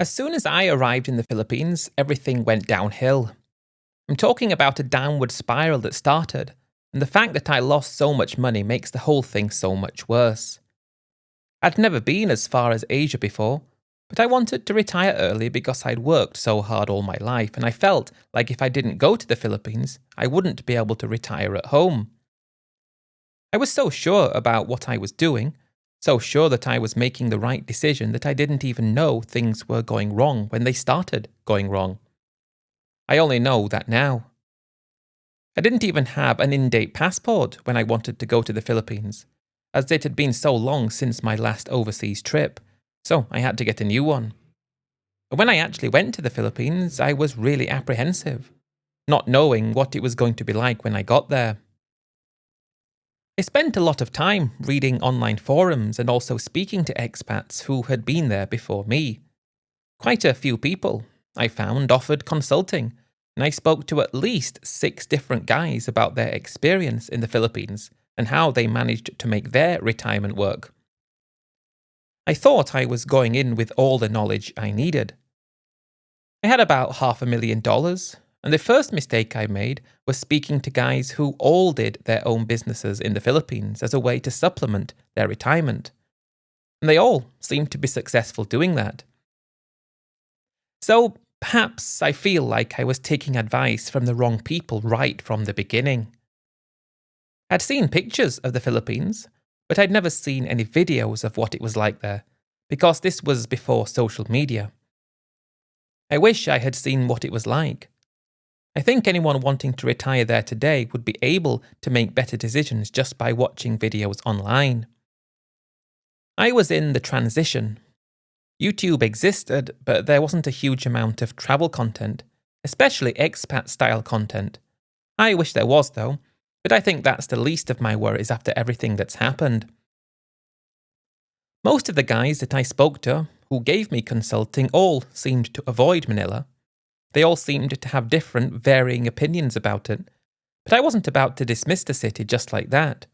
As soon as I arrived in the Philippines, everything went downhill. I'm talking about a downward spiral that started, and the fact that I lost so much money makes the whole thing so much worse. I'd never been as far as Asia before, but I wanted to retire early because I'd worked so hard all my life, and I felt like if I didn't go to the Philippines, I wouldn't be able to retire at home. I was so sure about what I was doing, so sure that I was making the right decision that I didn't even know things were going wrong when they started going wrong. I only know that now. I didn't even have an in-date passport when I wanted to go to the Philippines, as it had been so long since my last overseas trip, so I had to get a new one. And when I actually went to the Philippines, I was really apprehensive, not knowing what it was going to be like when I got there. I spent a lot of time reading online forums and also speaking to expats who had been there before me. Quite a few people, I found, offered consulting, and I spoke to at least 6 different guys about their experience in the Philippines and how they managed to make their retirement work. I thought I was going in with all the knowledge I needed. I had about $500,000, and the first mistake I made was speaking to guys who all did their own businesses in the Philippines as a way to supplement their retirement. And they all seemed to be successful doing that. So perhaps I feel like I was taking advice from the wrong people right from the beginning. I'd seen pictures of the Philippines, but I'd never seen any videos of what it was like there, because this was before social media. I wish I had seen what it was like. I think anyone wanting to retire there today would be able to make better decisions just by watching videos online. I was in the transition. YouTube existed, but there wasn't a huge amount of travel content, especially expat-style content. I wish there was, though, but I think that's the least of my worries after everything that's happened. Most of the guys that I spoke to, who gave me consulting, all seemed to avoid Manila. They all seemed to have different, varying opinions about it, but I wasn't about to dismiss the city just like that.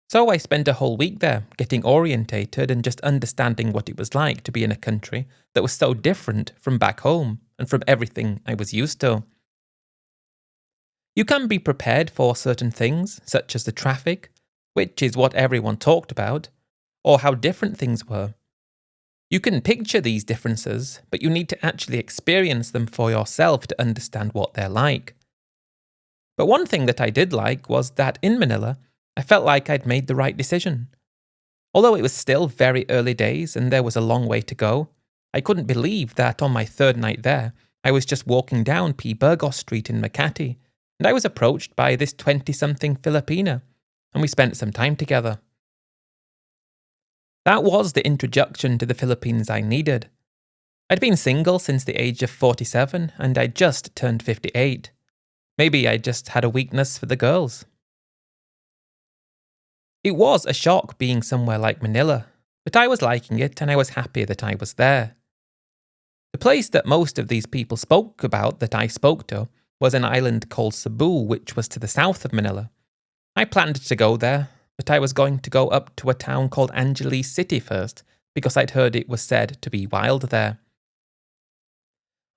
So I spent a whole week there, getting orientated and just understanding what it was like to be in a country that was so different from back home and from everything I was used to. You can be prepared for certain things, such as the traffic, which is what everyone talked about, or how different things were. You can picture these differences, but you need to actually experience them for yourself to understand what they're like. But one thing that I did like was that in Manila, I felt like I'd made the right decision. Although it was still very early days and there was a long way to go, I couldn't believe that on my 3rd night there, I was just walking down P. Burgos Street in Makati, and I was approached by this 20-something Filipina, and we spent some time together. That was the introduction to the Philippines I needed. I'd been single since the age of 47 and I'd just turned 58. Maybe I just had a weakness for the girls. It was a shock being somewhere like Manila, but I was liking it and I was happy that I was there. The place that most of these people spoke about that I spoke to was an island called Cebu, which was to the south of Manila. I planned to go there, but I was going to go up to a town called Angeles City first, because I'd heard it was said to be wild there.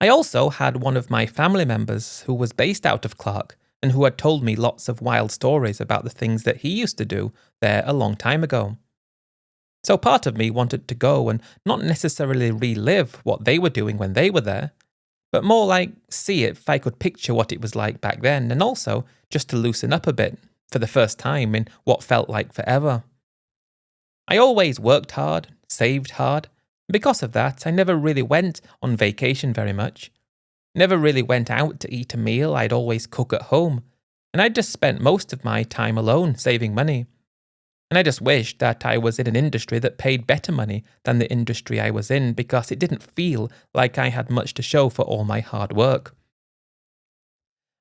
I also had one of my family members who was based out of Clark and who had told me lots of wild stories about the things that he used to do there a long time ago. So part of me wanted to go and not necessarily relive what they were doing when they were there, but more like see if I could picture what it was like back then, and also just to loosen up a bit for the first time in what felt like forever. I always worked hard, saved hard, and because of that, I never really went on vacation very much. Never really went out to eat a meal, I'd always cook at home, and I just spent most of my time alone saving money. And I just wished that I was in an industry that paid better money than the industry I was in because it didn't feel like I had much to show for all my hard work.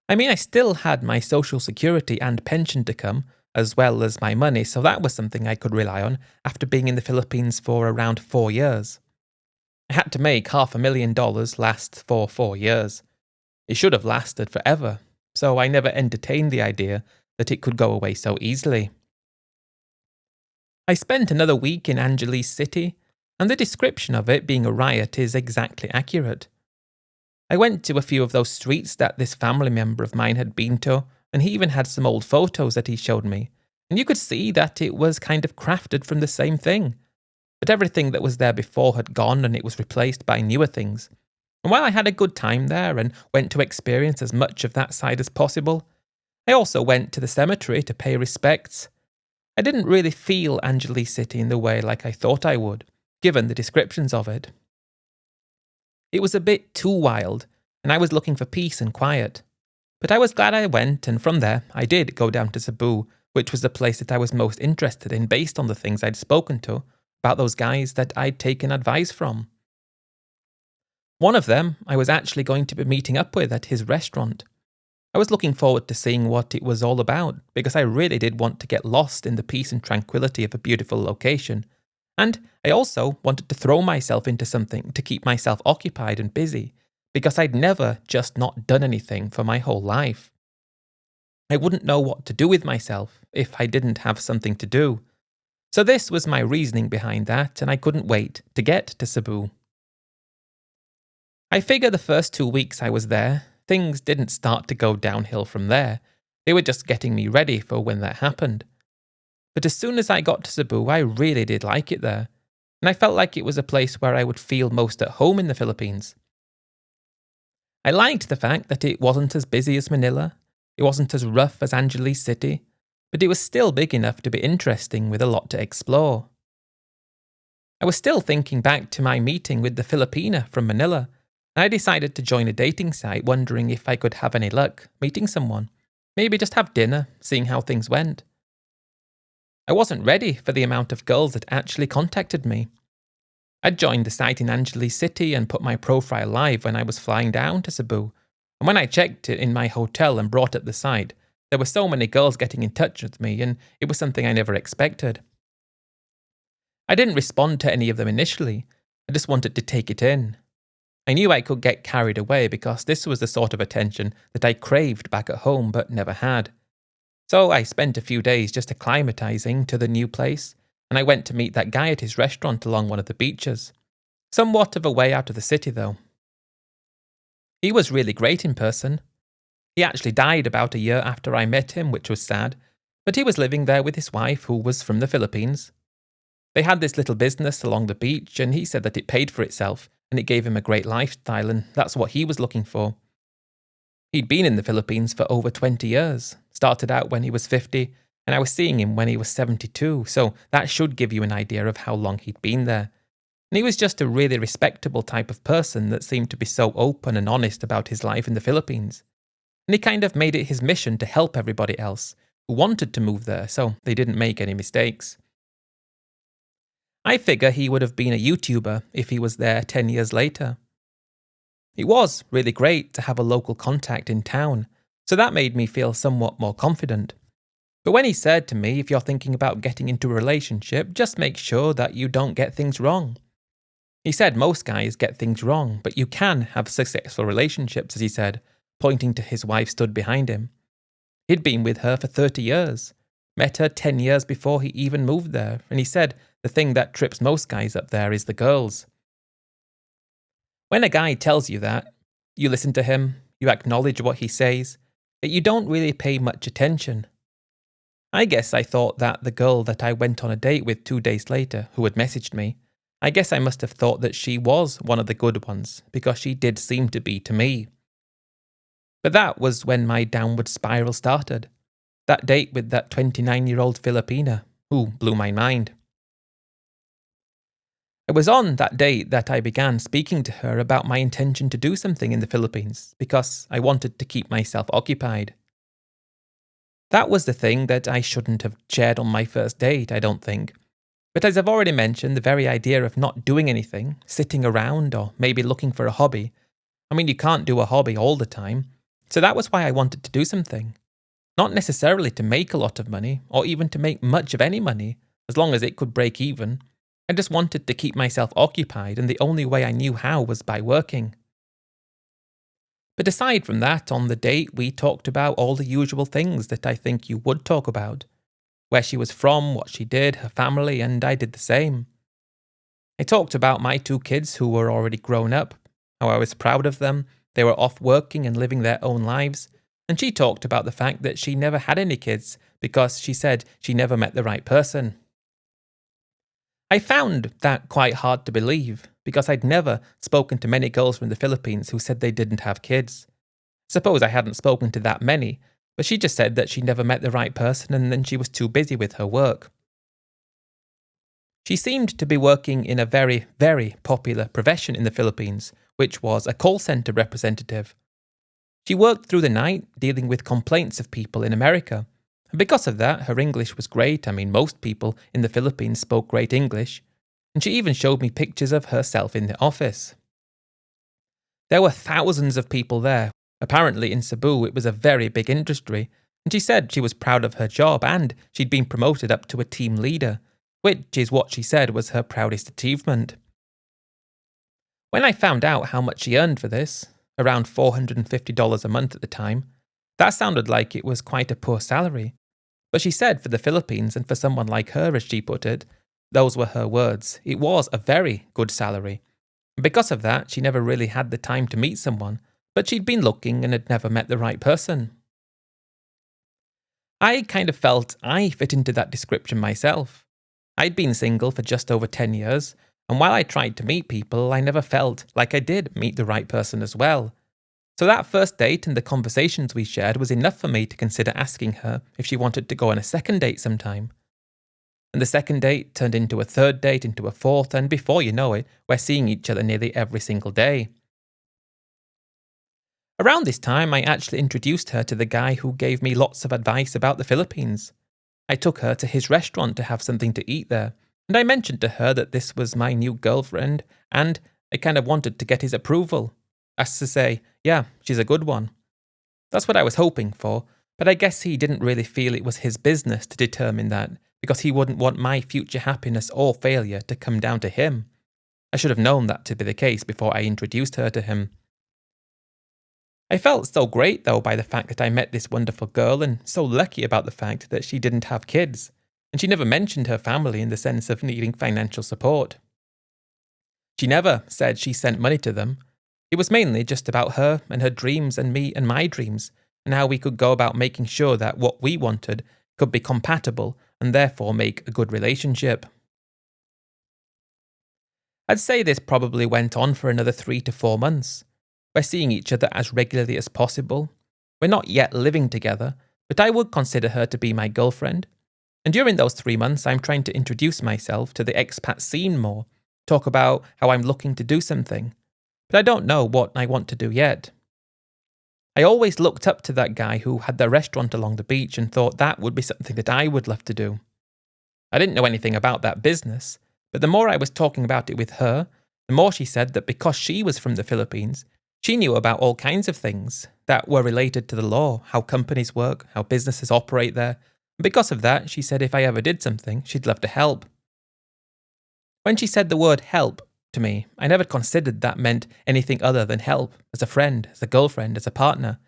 I mean, I still had my social security and pension to come, as well as my money, so that was something I could rely on after being in the Philippines for around 4 years. I had to make $500,000 last for 4 years. It should have lasted forever, so I never entertained the idea that it could go away so easily. I spent another week in Angeles City, and the description of it being a riot is exactly accurate. I went to a few of those streets that this family member of mine had been to, and he even had some old photos that he showed me, and you could see that it was kind of crafted from the same thing. But everything that was there before had gone and it was replaced by newer things. And while I had a good time there and went to experience as much of that side as possible, I also went to the cemetery to pay respects. I didn't really feel Angeles City in the way like I thought I would, given the descriptions of it. It was a bit too wild, and I was looking for peace and quiet. But I was glad I went, and from there I did go down to Cebu, which was the place that I was most interested in based on the things I'd spoken to about those guys that I'd taken advice from. One of them I was actually going to be meeting up with at his restaurant. I was looking forward to seeing what it was all about, because I really did want to get lost in the peace and tranquility of a beautiful location. And I also wanted to throw myself into something to keep myself occupied and busy, because I'd never just not done anything for my whole life. I wouldn't know what to do with myself if I didn't have something to do. So this was my reasoning behind that, and I couldn't wait to get to Cebu. I figure the first 2 weeks I was there, things didn't start to go downhill from there. They were just getting me ready for when that happened. But as soon as I got to Cebu, I really did like it there, and I felt like it was a place where I would feel most at home in the Philippines. I liked the fact that it wasn't as busy as Manila, it wasn't as rough as Angeles City, but it was still big enough to be interesting with a lot to explore. I was still thinking back to my meeting with the Filipina from Manila, and I decided to join a dating site wondering if I could have any luck meeting someone, maybe just have dinner, seeing how things went. I wasn't ready for the amount of girls that actually contacted me. I'd joined the site in Angeles City and put my profile live when I was flying down to Cebu, and when I checked it in my hotel and brought up the site, there were so many girls getting in touch with me, and it was something I never expected. I didn't respond to any of them initially, I just wanted to take it in. I knew I could get carried away because this was the sort of attention that I craved back at home but never had. So I spent a few days just acclimatizing to the new place, and I went to meet that guy at his restaurant along one of the beaches. Somewhat of a way out of the city though. He was really great in person. He actually died about a year after I met him, which was sad, but he was living there with his wife who was from the Philippines. They had this little business along the beach, and he said that it paid for itself, and it gave him a great lifestyle, and that's what he was looking for. He'd been in the Philippines for over 20 years, started out when he was 50, and I was seeing him when he was 72, so that should give you an idea of how long he'd been there. And he was just a really respectable type of person that seemed to be so open and honest about his life in the Philippines. And he kind of made it his mission to help everybody else who wanted to move there so they didn't make any mistakes. I figure he would have been a YouTuber if he was there 10 years later. It was really great to have a local contact in town, so that made me feel somewhat more confident. But when he said to me, if you're thinking about getting into a relationship, just make sure that you don't get things wrong. He said most guys get things wrong, but you can have successful relationships, as he said, pointing to his wife stood behind him. He'd been with her for 30 years, met her 10 years before he even moved there, and he said the thing that trips most guys up there is the girls. When a guy tells you that, you listen to him, you acknowledge what he says, but you don't really pay much attention. I guess I thought that the girl that I went on a date with 2 days later, who had messaged me, I guess I must have thought that she was one of the good ones, because she did seem to be to me. But that was when my downward spiral started. That date with that 29-year-old Filipina, who blew my mind. It was on that date that I began speaking to her about my intention to do something in the Philippines, because I wanted to keep myself occupied. That was the thing that I shouldn't have shared on my first date, I don't think. But as I've already mentioned, the very idea of not doing anything, sitting around, or maybe looking for a hobby. I mean, you can't do a hobby all the time. So that was why I wanted to do something. Not necessarily to make a lot of money, or even to make much of any money, as long as it could break even. I just wanted to keep myself occupied, and the only way I knew how was by working. But aside from that, on the date we talked about all the usual things that I think you would talk about. Where she was from, what she did, her family, and I did the same. I talked about my two kids who were already grown up, how I was proud of them, they were off working and living their own lives, and she talked about the fact that she never had any kids because she said she never met the right person. I found that quite hard to believe because I'd never spoken to many girls from the Philippines who said they didn't have kids. Suppose I hadn't spoken to that many, but she just said that she never met the right person and then she was too busy with her work. She seemed to be working in a very, very popular profession in the Philippines, which was a call center representative. She worked through the night dealing with complaints of people in America. And because of that, her English was great. I mean, most people in the Philippines spoke great English. And she even showed me pictures of herself in the office. There were thousands of people there. Apparently in Cebu it was a very big industry. And she said she was proud of her job and she'd been promoted up to a team leader, which is what she said was her proudest achievement. When I found out how much she earned for this, around $450 a month at the time, that sounded like it was quite a poor salary. But she said for the Philippines and for someone like her, as she put it, those were her words, it was a very good salary. And because of that, she never really had the time to meet someone, but she'd been looking and had never met the right person. I kind of felt I fit into that description myself. I'd been single for just over 10 years, and while I tried to meet people, I never felt like I did meet the right person as well. So that first date and the conversations we shared was enough for me to consider asking her if she wanted to go on a second date sometime. And the second date turned into a third date, into a fourth, and before you know it, we're seeing each other nearly every single day. Around this time, I actually introduced her to the guy who gave me lots of advice about the Philippines. I took her to his restaurant to have something to eat there, and I mentioned to her that this was my new girlfriend, and I kind of wanted to get his approval. As to say, yeah, she's a good one. That's what I was hoping for, but I guess he didn't really feel it was his business to determine that, because he wouldn't want my future happiness or failure to come down to him. I should have known that to be the case before I introduced her to him. I felt so great though by the fact that I met this wonderful girl and so lucky about the fact that she didn't have kids, and she never mentioned her family in the sense of needing financial support. She never said she sent money to them. It was mainly just about her and her dreams and me and my dreams, and how we could go about making sure that what we wanted could be compatible and therefore make a good relationship. I'd say this probably went on for another 3 to 4 months. We're seeing each other as regularly as possible. We're not yet living together, but I would consider her to be my girlfriend. And during those 3 months, I'm trying to introduce myself to the expat scene more, talk about how I'm looking to do something. But I don't know what I want to do yet. I always looked up to that guy who had the restaurant along the beach and thought that would be something that I would love to do. I didn't know anything about that business, but the more I was talking about it with her, the more she said that because she was from the Philippines, she knew about all kinds of things that were related to the law, how companies work, how businesses operate there. And because of that, she said if I ever did something, she'd love to help. When she said the word help to me, I never considered that meant anything other than help, as a friend, as a girlfriend, as a partner.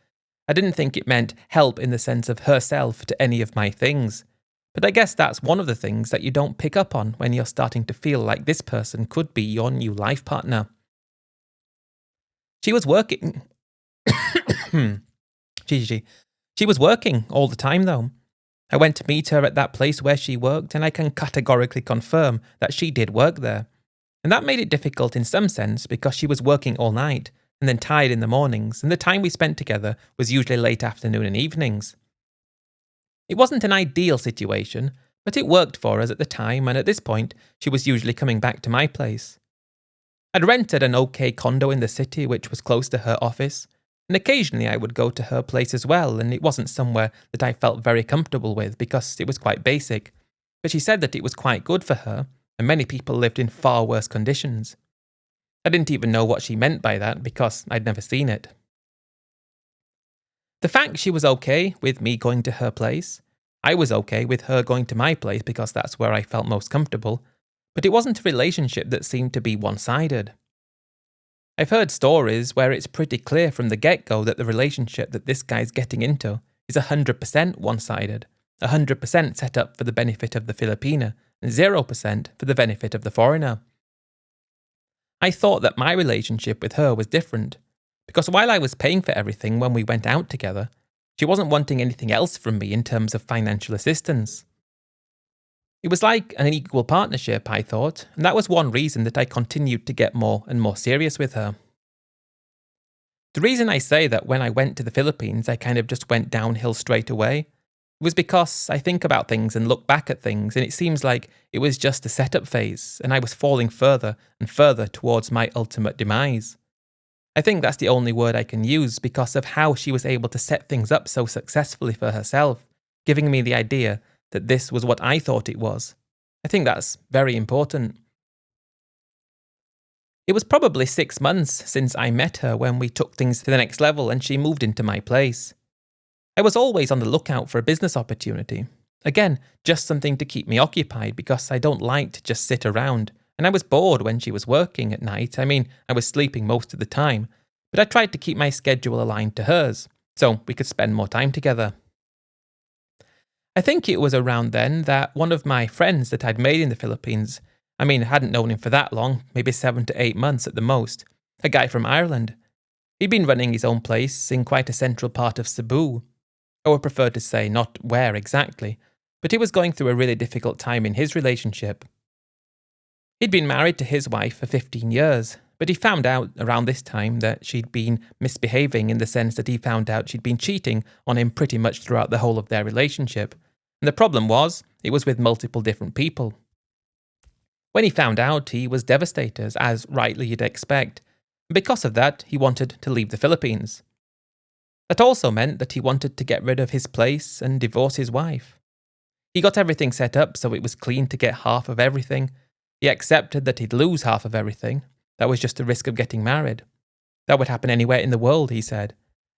I didn't think it meant help in the sense of herself to any of my things. But I guess that's one of the things that you don't pick up on when you're starting to feel like this person could be your new life partner. She was working. She was working all the time though. I went to meet her at that place where she worked, and I can categorically confirm that she did work there. And that made it difficult in some sense because she was working all night and then tired in the mornings, and the time we spent together was usually late afternoon and evenings. It wasn't an ideal situation, but it worked for us at the time, and at this point, she was usually coming back to my place. I'd rented an okay condo in the city which was close to her office, and occasionally I would go to her place as well, and it wasn't somewhere that I felt very comfortable with because it was quite basic, but she said that it was quite good for her, and many people lived in far worse conditions. I didn't even know what she meant by that because I'd never seen it. The fact she was okay with me going to her place, I was okay with her going to my place because that's where I felt most comfortable, but it wasn't a relationship that seemed to be one-sided. I've heard stories where it's pretty clear from the get-go that the relationship that this guy's getting into is 100% one-sided, 100% set up for the benefit of the Filipina, and 0% for the benefit of the foreigner. I thought that my relationship with her was different, because while I was paying for everything when we went out together, she wasn't wanting anything else from me in terms of financial assistance. It was like an equal partnership, I thought, and that was one reason that I continued to get more and more serious with her. The reason I say that when I went to the Philippines, I kind of just went downhill straight away was because I think about things and look back at things, and it seems like it was just a setup phase, and I was falling further and further towards my ultimate demise. I think that's the only word I can use because of how she was able to set things up so successfully for herself, giving me the idea that this was what I thought it was. I think that's very important. It was probably 6 months since I met her when we took things to the next level and she moved into my place. I was always on the lookout for a business opportunity. Again, just something to keep me occupied because I don't like to just sit around, and I was bored when she was working at night. I mean, I was sleeping most of the time, but I tried to keep my schedule aligned to hers, so we could spend more time together. I think it was around then that one of my friends that I'd made in the Philippines, I hadn't known him for that long, maybe 7 to 8 months at the most, a guy from Ireland. He'd been running his own place in quite a central part of Cebu. I would prefer to say not where exactly, but he was going through a really difficult time in his relationship. He'd been married to his wife for 15 years, but he found out around this time that she'd been misbehaving in the sense that he found out she'd been cheating on him pretty much throughout the whole of their relationship. And the problem was, it was with multiple different people. When he found out, he was devastated, as rightly you'd expect, and because of that, he wanted to leave the Philippines. That also meant that he wanted to get rid of his place and divorce his wife. He got everything set up so it was clean to get half of everything. He accepted that he'd lose half of everything. That was just the risk of getting married. That would happen anywhere in the world, he said.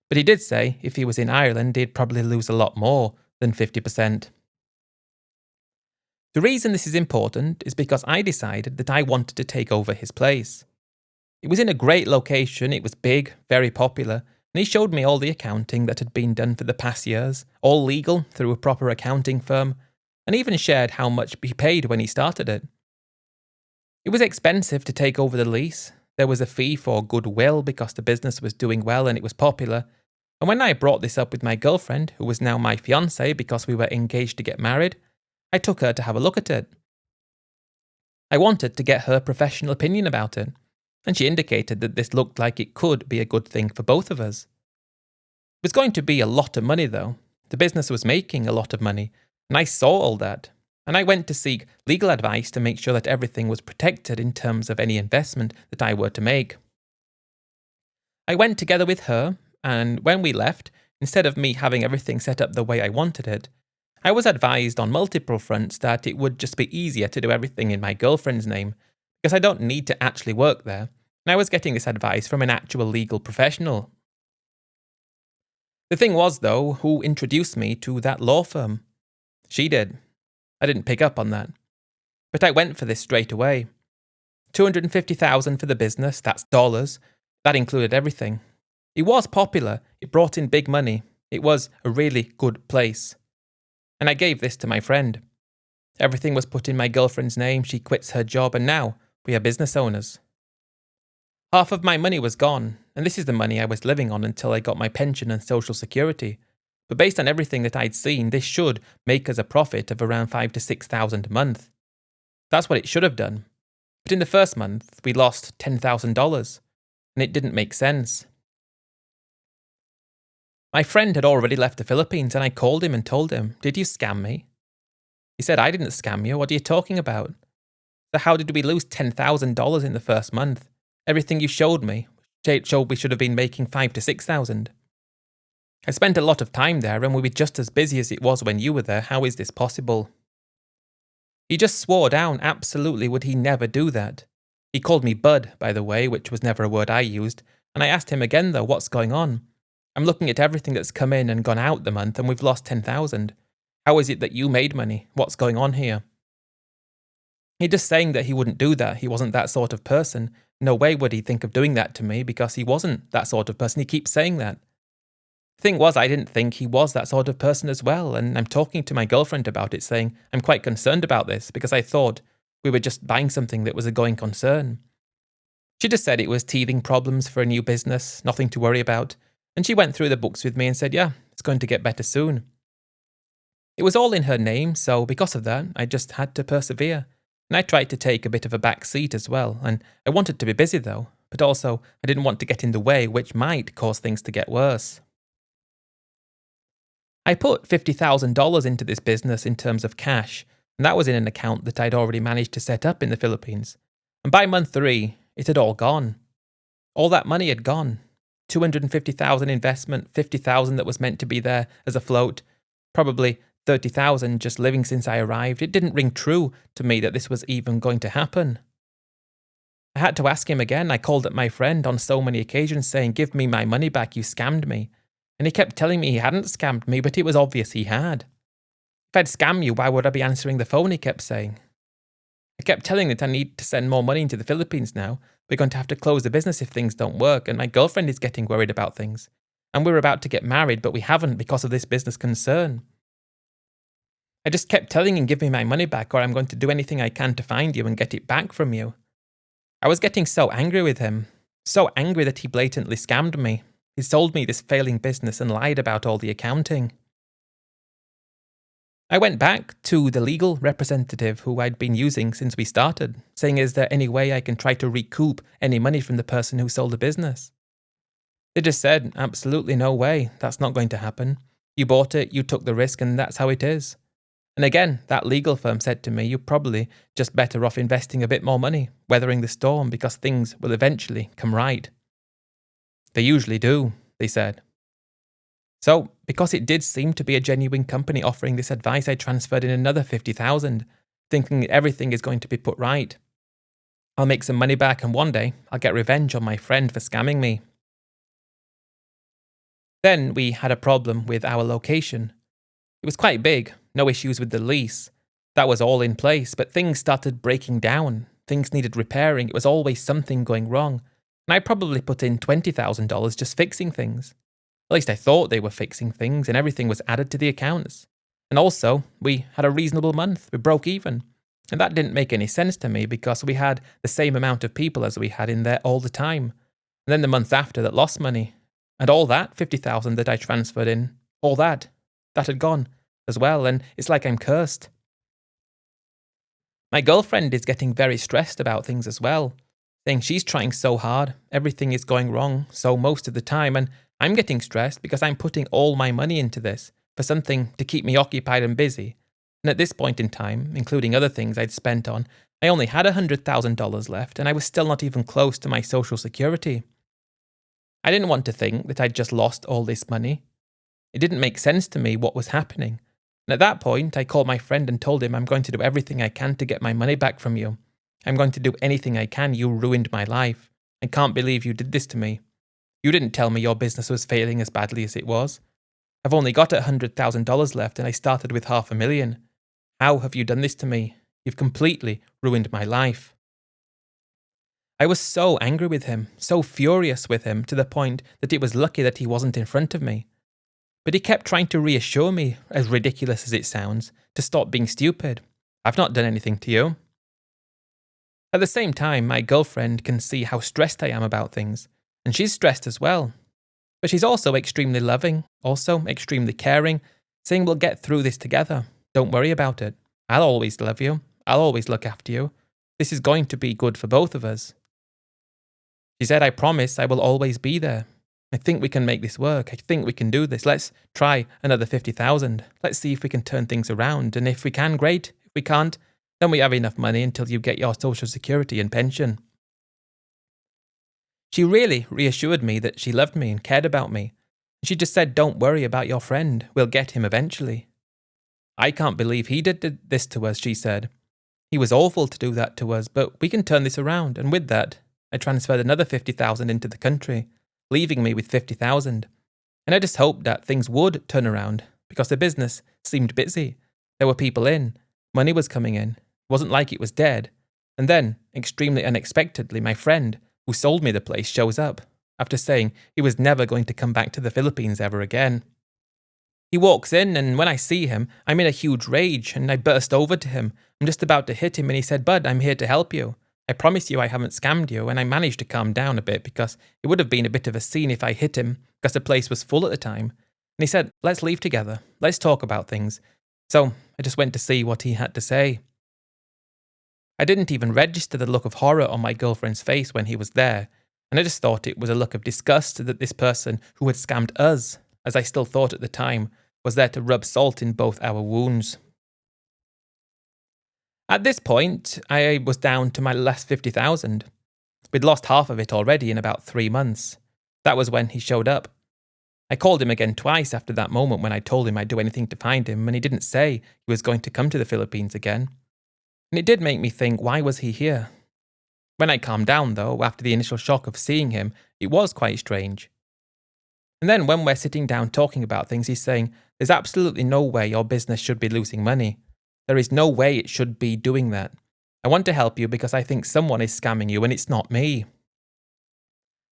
But he did say if he was in Ireland, he'd probably lose a lot more than 50%. The reason this is important is because I decided that I wanted to take over his place. It was in a great location, it was big, very popular, and he showed me all the accounting that had been done for the past years, all legal through a proper accounting firm, and even shared how much he paid when he started it. It was expensive to take over the lease. There was a fee for goodwill because the business was doing well and it was popular. And when I brought this up with my girlfriend, who was now my fiancée because we were engaged to get married, I took her to have a look at it. I wanted to get her professional opinion about it, and she indicated that this looked like it could be a good thing for both of us. It was going to be a lot of money though. The business was making a lot of money, and I saw all that. And I went to seek legal advice to make sure that everything was protected in terms of any investment that I were to make. I went together with her, and when we left, instead of me having everything set up the way I wanted it, I was advised on multiple fronts that it would just be easier to do everything in my girlfriend's name, because I don't need to actually work there, and I was getting this advice from an actual legal professional. The thing was, though, who introduced me to that law firm? She did. I didn't pick up on that. But I went for this straight away. $250,000 for the business, that's dollars. That included everything. It was popular, it brought in big money, it was a really good place. And I gave this to my friend. Everything was put in my girlfriend's name, she quits her job, and now we are business owners. Half of my money was gone, and this is the money I was living on until I got my pension and social security. But based on everything that I'd seen, this should make us a profit of around $5,000 to $6,000 a month. That's what it should have done. But in the first month, we lost $10,000, and it didn't make sense. My friend had already left the Philippines, and I called him and told him, "Did you scam me?" He said, "I didn't scam you. What are you talking about?" So how did we lose $10,000 in the first month? Everything you showed me showed we should have been making $5,000 to $6,000. I spent a lot of time there, and we were just as busy as it was when you were there. How is this possible? He just swore down absolutely would he never do that. He called me Bud, by the way, which was never a word I used, and I asked him again though, what's going on? I'm looking at everything that's come in and gone out the month, and we've lost $10,000. How is it that you made money? What's going on here? He's just saying that he wouldn't do that. He wasn't that sort of person. No way would he think of doing that to me because he wasn't that sort of person. He keeps saying that. The thing was, I didn't think he was that sort of person as well, and I'm talking to my girlfriend about it, saying I'm quite concerned about this because I thought we were just buying something that was a going concern. She just said it was teething problems for a new business, nothing to worry about, and she went through the books with me and said, yeah, it's going to get better soon. It was all in her name, so because of that, I just had to persevere. And I tried to take a bit of a back seat as well, and I wanted to be busy though, but also I didn't want to get in the way, which might cause things to get worse. I put $50,000 into this business in terms of cash, and that was in an account that I'd already managed to set up in the Philippines. And by month 3, it had all gone. All that money had gone. 250,000 investment, 50,000 that was meant to be there as a float, probably 30,000 just living since I arrived. It didn't ring true to me that this was even going to happen. I had to ask him again. I called up my friend on so many occasions saying, give me my money back, you scammed me. And he kept telling me he hadn't scammed me, but it was obvious he had. If I'd scam you, why would I be answering the phone, he kept saying. I kept telling that I need to send more money into the Philippines now. We're going to have to close the business if things don't work, and my girlfriend is getting worried about things. And we're about to get married, but we haven't because of this business concern. I just kept telling him, give me my money back, or I'm going to do anything I can to find you and get it back from you. I was getting so angry with him, so angry that he blatantly scammed me. He sold me this failing business and lied about all the accounting. I went back to the legal representative who I'd been using since we started, saying, is there any way I can try to recoup any money from the person who sold the business? They just said, absolutely no way, that's not going to happen. You bought it, you took the risk, and that's how it is. And again, that legal firm said to me, you're probably just better off investing a bit more money, weathering the storm, because things will eventually come right. They usually do, they said. So, because it did seem to be a genuine company offering this advice, I transferred in another 50,000, thinking everything is going to be put right. I'll make some money back, and one day I'll get revenge on my friend for scamming me. Then we had a problem with our location. It was quite big, no issues with the lease. That was all in place, but things started breaking down. Things needed repairing. It was always something going wrong. And I probably put in $20,000 just fixing things. At least I thought they were fixing things, and everything was added to the accounts. And also, we had a reasonable month. We broke even. And that didn't make any sense to me because we had the same amount of people as we had in there all the time. And then the month after that lost money. And all that, 50,000 that I transferred in, all that had gone as well, and it's like I'm cursed. My girlfriend is getting very stressed about things as well, saying she's trying so hard, everything is going wrong so most of the time, and I'm getting stressed because I'm putting all my money into this for something to keep me occupied and busy. And at this point in time, including other things I'd spent on, I only had $100,000 left, and I was still not even close to my social security. I didn't want to think that I'd just lost all this money. It didn't make sense to me what was happening. And at that point, I called my friend and told him, I'm going to do everything I can to get my money back from you. I'm going to do anything I can. You ruined my life. I can't believe you did this to me. You didn't tell me your business was failing as badly as it was. I've only got $100,000 left and I started with $500,000. How have you done this to me? You've completely ruined my life. I was so angry with him, so furious with him, to the point that it was lucky that he wasn't in front of me. But he kept trying to reassure me, as ridiculous as it sounds, to stop being stupid. I've not done anything to you. At the same time, my girlfriend can see how stressed I am about things, and she's stressed as well. But she's also extremely loving, also extremely caring, saying we'll get through this together. Don't worry about it. I'll always love you. I'll always look after you. This is going to be good for both of us. She said, I promise I will always be there. I think we can make this work. I think we can do this. Let's try another 50,000. Let's see if we can turn things around. And if we can, great. If we can't, then we have enough money until you get your social security and pension. She really reassured me that she loved me and cared about me. She just said, don't worry about your friend. We'll get him eventually. I can't believe he did this to us, she said. He was awful to do that to us, but we can turn this around. And with that, I transferred another 50,000 into the country, leaving me with 50,000. And I just hoped that things would turn around because the business seemed busy. There were people in. Money was coming in. It wasn't like it was dead. And then, extremely unexpectedly, my friend, who sold me the place, shows up after saying he was never going to come back to the Philippines ever again. He walks in, and when I see him, I'm in a huge rage, and I burst over to him. I'm just about to hit him, and he said, Bud, I'm here to help you. I promise you I haven't scammed you, and I managed to calm down a bit because it would have been a bit of a scene if I hit him because the place was full at the time. And he said, let's leave together. Let's talk about things. So I just went to see what he had to say. I didn't even register the look of horror on my girlfriend's face when he was there, and I just thought it was a look of disgust that this person who had scammed us, as I still thought at the time, was there to rub salt in both our wounds. At this point, I was down to my last 50,000. We'd lost half of it already in about 3 months. That was when he showed up. I called him again twice after that moment when I told him I'd do anything to find him, and he didn't say he was going to come to the Philippines again. And it did make me think, why was he here? When I calmed down, though, after the initial shock of seeing him, it was quite strange. And then when we're sitting down talking about things, he's saying, there's absolutely no way your business should be losing money. There is no way it should be doing that. I want to help you because I think someone is scamming you and it's not me.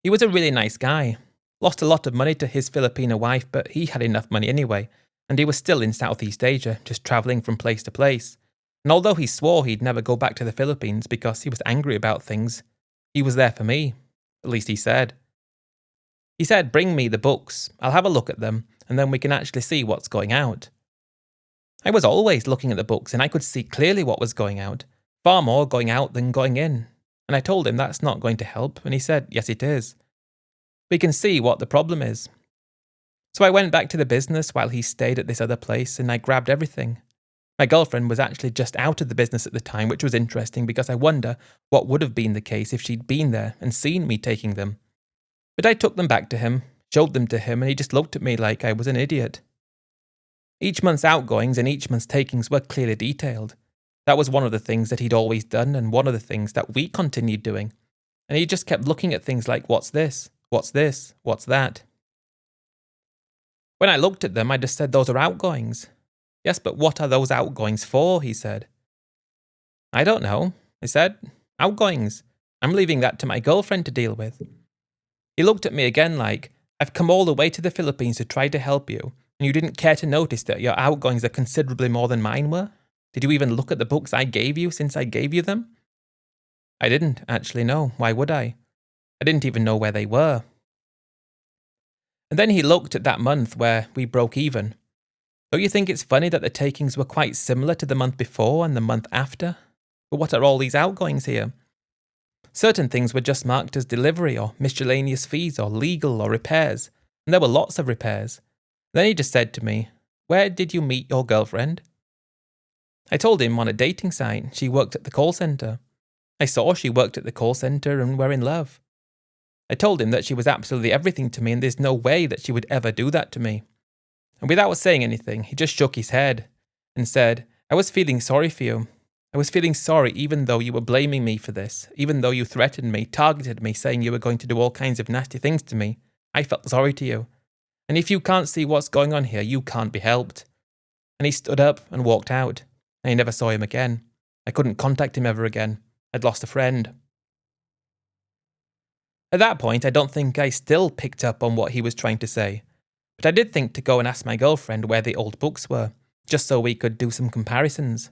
He was a really nice guy. Lost a lot of money to his Filipino wife, but he had enough money anyway, and he was still in Southeast Asia, just travelling from place to place. And although he swore he'd never go back to the Philippines because he was angry about things, he was there for me. At least he said. He said, bring me the books, I'll have a look at them, and then we can actually see what's going out. I was always looking at the books and I could see clearly what was going out, far more going out than going in. And I told him that's not going to help, and he said, yes it is. We can see what the problem is. So I went back to the business while he stayed at this other place and I grabbed everything. My girlfriend was actually just out of the business at the time, which was interesting because I wonder what would have been the case if she'd been there and seen me taking them. But I took them back to him, showed them to him, and he just looked at me like I was an idiot. Each month's outgoings and each month's takings were clearly detailed. That was one of the things that he'd always done and one of the things that we continued doing. And he just kept looking at things like, what's this? What's this? What's that? When I looked at them, I just said, those are outgoings. Yes, but what are those outgoings for? He said. I don't know, I said. Outgoings. I'm leaving that to my girlfriend to deal with. He looked at me again like, I've come all the way to the Philippines to try to help you, and you didn't care to notice that your outgoings are considerably more than mine were? Did you even look at the books I gave you since I gave you them? I didn't actually know. Why would I? I didn't even know where they were. And then he looked at that month where we broke even. Don't you think it's funny that the takings were quite similar to the month before and the month after? But what are all these outgoings here? Certain things were just marked as delivery or miscellaneous fees or legal or repairs, and there were lots of repairs. Then he just said to me, where did you meet your girlfriend? I told him on a dating site. She worked at the call centre. I saw she worked at the call centre and were in love. I told him that she was absolutely everything to me and there's no way that she would ever do that to me. And without saying anything, he just shook his head and said, I was feeling sorry for you. I was feeling sorry even though you were blaming me for this, even though you threatened me, targeted me, saying you were going to do all kinds of nasty things to me. I felt sorry to you. And if you can't see what's going on here, you can't be helped. And he stood up and walked out. And I never saw him again. I couldn't contact him ever again. I'd lost a friend. At that point, I don't think I still picked up on what he was trying to say. But I did think to go and ask my girlfriend where the old books were, just so we could do some comparisons.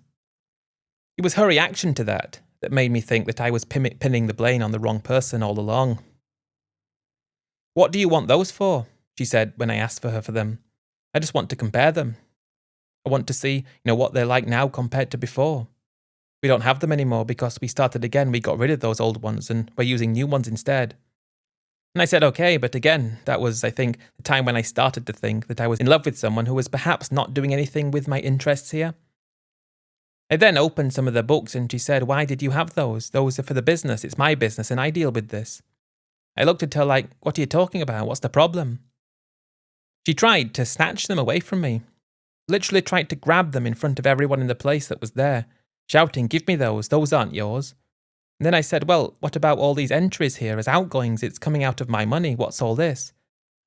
It was her reaction to that made me think that I was pinning the blame on the wrong person all along. What do you want those for? She said when I asked for them. I just want to compare them. I want to see, what they're like now compared to before. We don't have them anymore because we started again. We got rid of those old ones and we're using new ones instead. And I said, okay, but again, that was, I think, the time when I started to think that I was in love with someone who was perhaps not doing anything with my interests here. I then opened some of the books and she said, why did you have those? Those are for the business. It's my business and I deal with this. I looked at her like, what are you talking about? What's the problem? She tried to snatch them away from me. Literally tried to grab them in front of everyone in the place that was there, shouting, give me those aren't yours. And then I said, well, what about all these entries here as outgoings? It's coming out of my money. What's all this?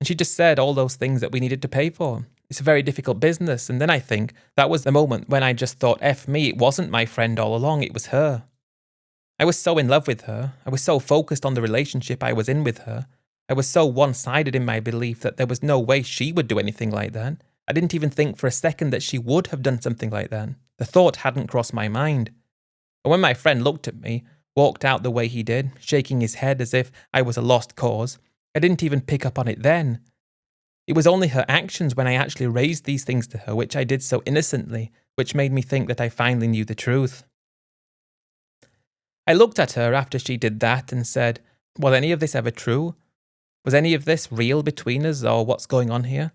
And she just said all those things that we needed to pay for. It's a very difficult business. And then I think that was the moment when I just thought, F me, it wasn't my friend all along, it was her. I was so in love with her. I was so focused on the relationship I was in with her. I was so one-sided in my belief that there was no way she would do anything like that. I didn't even think for a second that she would have done something like that. The thought hadn't crossed my mind. But when my friend looked at me, walked out the way he did, shaking his head as if I was a lost cause. I didn't even pick up on it then. It was only her actions when I actually raised these things to her, which I did so innocently, which made me think that I finally knew the truth. I looked at her after she did that and said, "Was any of this ever true? Was any of this real between us, or what's going on here?"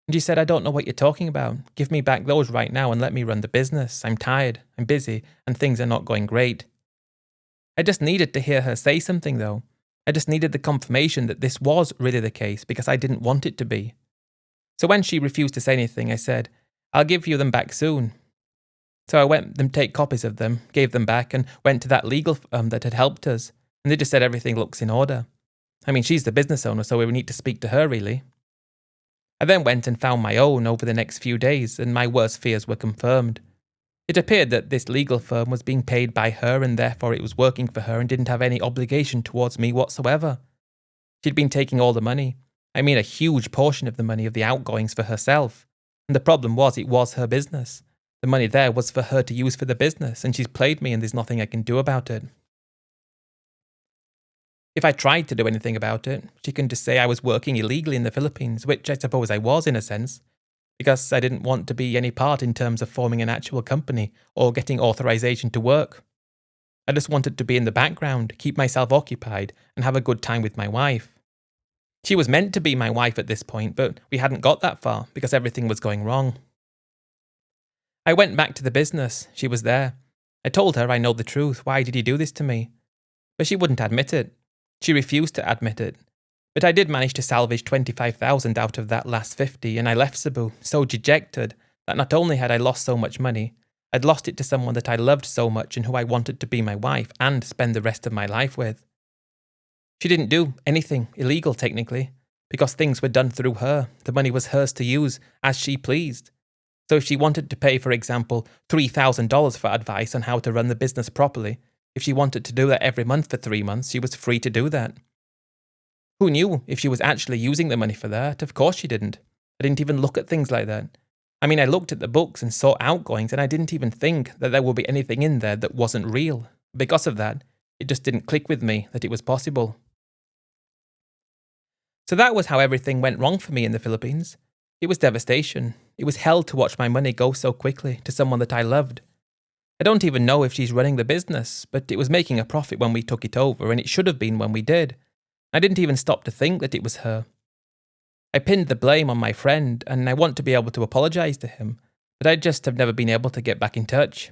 And she said, "I don't know what you're talking about. Give me back those right now and let me run the business. I'm tired, I'm busy, and things are not going great." I just needed to hear her say something, though. I just needed the confirmation that this was really the case because I didn't want it to be. So when she refused to say anything, I said, "I'll give you them back soon." So I went and take copies of them, gave them back, and went to that legal firm that had helped us, and they just said everything looks in order. I mean, she's the business owner, so we would need to speak to her, really. I then went and found my own over the next few days, and my worst fears were confirmed. It appeared that this legal firm was being paid by her, and therefore it was working for her and didn't have any obligation towards me whatsoever. She'd been taking all the money. I mean, a huge portion of the money of the outgoings for herself. And the problem was, it was her business. The money there was for her to use for the business, and she's played me and there's nothing I can do about it. If I tried to do anything about it, she can just say I was working illegally in the Philippines, which I suppose I was in a sense, because I didn't want to be any part in terms of forming an actual company or getting authorization to work. I just wanted to be in the background, keep myself occupied, and have a good time with my wife. She was meant to be my wife at this point, but we hadn't got that far because everything was going wrong. I went back to the business. She was there. I told her I know the truth. Why did you do this to me? But she wouldn't admit it. She refused to admit it. But I did manage to salvage 25,000 out of that last 50, and I left Cebu so dejected that not only had I lost so much money, I'd lost it to someone that I loved so much and who I wanted to be my wife and spend the rest of my life with. She didn't do anything illegal technically, because things were done through her. The money was hers to use as she pleased. So if she wanted to pay, for example, $3,000 for advice on how to run the business properly, if she wanted to do that every month for 3 months, she was free to do that. Who knew if she was actually using the money for that? Of course she didn't. I didn't even look at things like that. I mean, I looked at the books and saw outgoings, and I didn't even think that there would be anything in there that wasn't real. Because of that, it just didn't click with me that it was possible. So that was how everything went wrong for me in the Philippines. It was devastation. It was hell to watch my money go so quickly to someone that I loved. I don't even know if she's running the business, but it was making a profit when we took it over, and it should have been when we did. I didn't even stop to think that it was her. I pinned the blame on my friend, and I want to be able to apologize to him, but I just have never been able to get back in touch.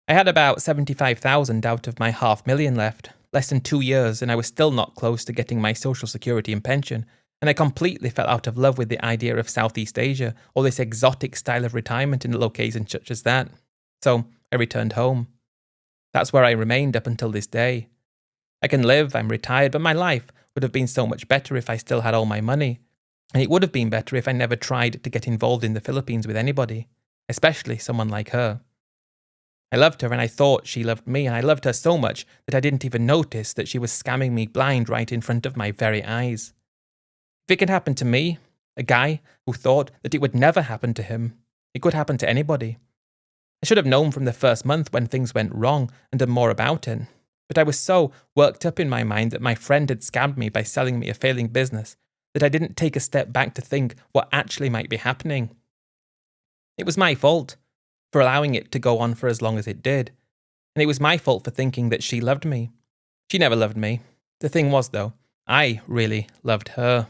I had about 75,000 out of my $500,000 left, less than 2 years, and I was still not close to getting my social security and pension, and I completely fell out of love with the idea of Southeast Asia or this exotic style of retirement in locations such as that. So I returned home. That's where I remained up until this day. I can live, I'm retired, but my life would have been so much better if I still had all my money. And it would have been better if I never tried to get involved in the Philippines with anybody, especially someone like her. I loved her and I thought she loved me, and I loved her so much that I didn't even notice that she was scamming me blind right in front of my very eyes. If it could happen to me, a guy who thought that it would never happen to him, it could happen to anybody. I should have known from the first month when things went wrong and done more about it. But I was so worked up in my mind that my friend had scammed me by selling me a failing business that I didn't take a step back to think what actually might be happening. It was my fault for allowing it to go on for as long as it did. And it was my fault for thinking that she loved me. She never loved me. The thing was, though, I really loved her.